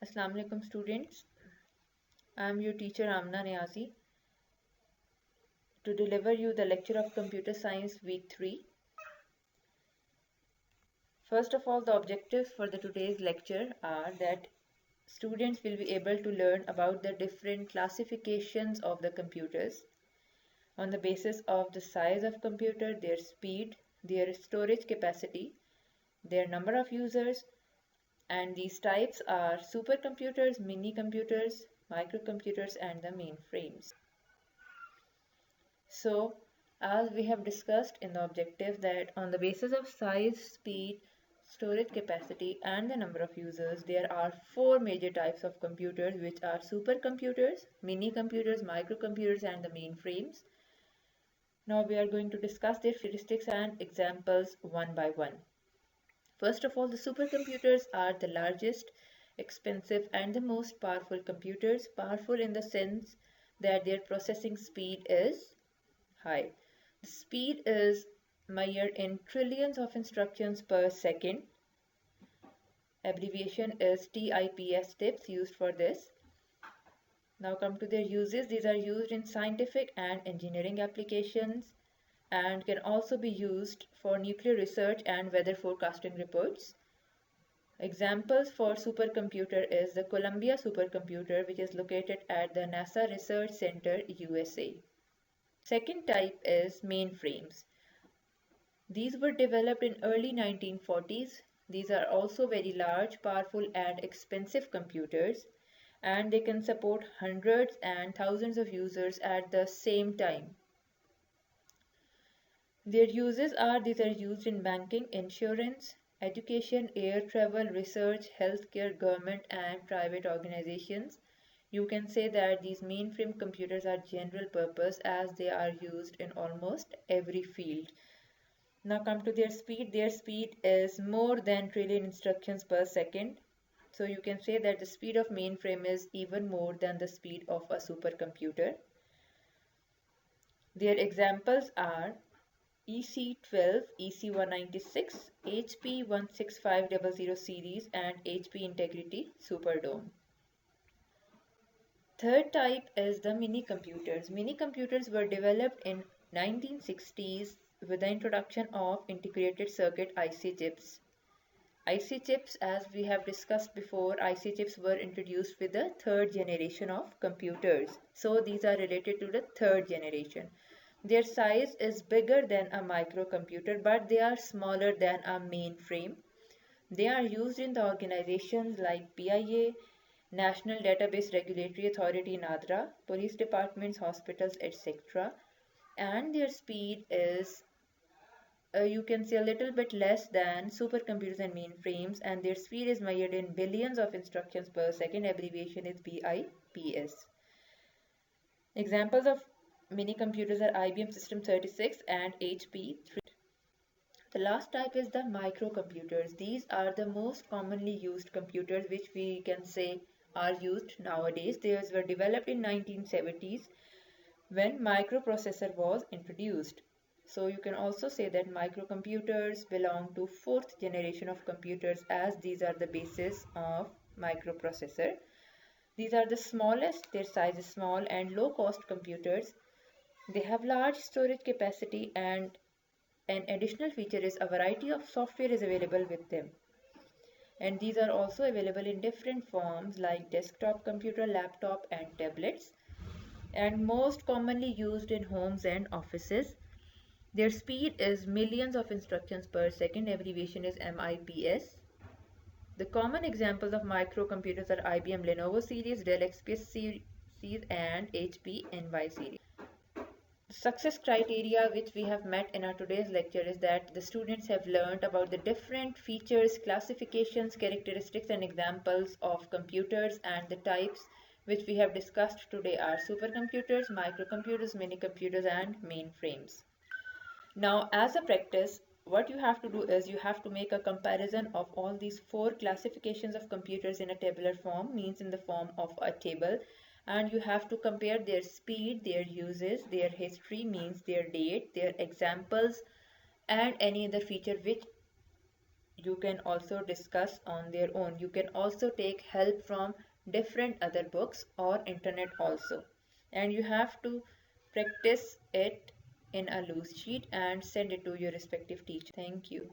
Assalamu alaikum students. I am your teacher Amna Niazi to deliver you the lecture of Computer Science Week 3. First of all, the objectives for today's lecture are that students will be able to learn about the different classifications of the computers on the basis of the size of computer, their speed, their storage capacity, their number of users, and these types are supercomputers, mini computers, microcomputers, and the mainframes. So, as we have discussed in the objective that on the basis of size, speed, storage capacity, and the number of users, there are four major types of computers, which are supercomputers, mini computers, microcomputers, and the mainframes. Now we are going to discuss their characteristics and examples one by one. First of all, the supercomputers are the largest, expensive, and the most powerful computers, powerful in the sense that their processing speed is high. The speed is measured in trillions of instructions per second. Abbreviation is TIPS used for this. Now come to their uses. These are used in scientific and engineering applications and can also be used for nuclear research and weather forecasting reports. Examples for supercomputer is the Columbia supercomputer, which is located at the NASA Research Center, USA. Second type is mainframes. These were developed in early 1940s. These are also very large, powerful, and expensive computers, and they can support hundreds and thousands of users at the same time. Their uses are these are used in banking, insurance, education, air travel, research, healthcare, government, and private organizations. You can say that these mainframe computers are general purpose as they are used in almost every field. Now come to their speed. Their speed is more than trillion instructions per second. So you can say that the speed of mainframe is even more than the speed of a supercomputer. Their examples are EC12, EC196, HP 16500 series, and HP Integrity Superdome. Third type is the mini computers. Mini computers were developed in 1960s with the introduction of integrated circuit IC chips. IC chips, as we have discussed before, IC chips were introduced with the third generation of computers. So these are related to the third generation. Their size is bigger than a microcomputer, but they are smaller than a mainframe. They are used in the organizations like PIA, National Database Regulatory Authority NADRA, police departments, hospitals, etc. And their speed is you can say a little bit less than supercomputers and mainframes, and their speed is measured in billions of instructions per second. Abbreviation is BIPS. Examples of mini computers are IBM System 36 and HP 3. The last type is the microcomputers. These are the most commonly used computers which we can say are used nowadays. These were developed in 1970s when microprocessor was introduced. So you can also say that microcomputers belong to fourth generation of computers as these are the basis of microprocessor. These are the smallest, their size is small and low cost computers. They have large storage capacity and an additional feature is a variety of software is available with them. And these are also available in different forms like desktop computer, laptop and tablets, and most commonly used in homes and offices. Their speed is millions of instructions per second. Abbreviation is MIPS. The common examples of microcomputers are IBM Lenovo series, Dell XPS series and HP Envy series. The success criteria which we have met in our today's lecture is that the students have learned about the different features, classifications, characteristics and examples of computers, and the types which we have discussed today are supercomputers, microcomputers, mini computers and mainframes. Now, as a practice, what you have to do is you have to make a comparison of all these four classifications of computers in a tabular form, means in the form of a table, and you have to compare their speed, their uses, their history, means their date, their examples, and any other feature which you can also discuss on their own. You can also take help from different other books or internet also. And you have to practice it in a loose sheet and send it to your respective teacher. Thank you.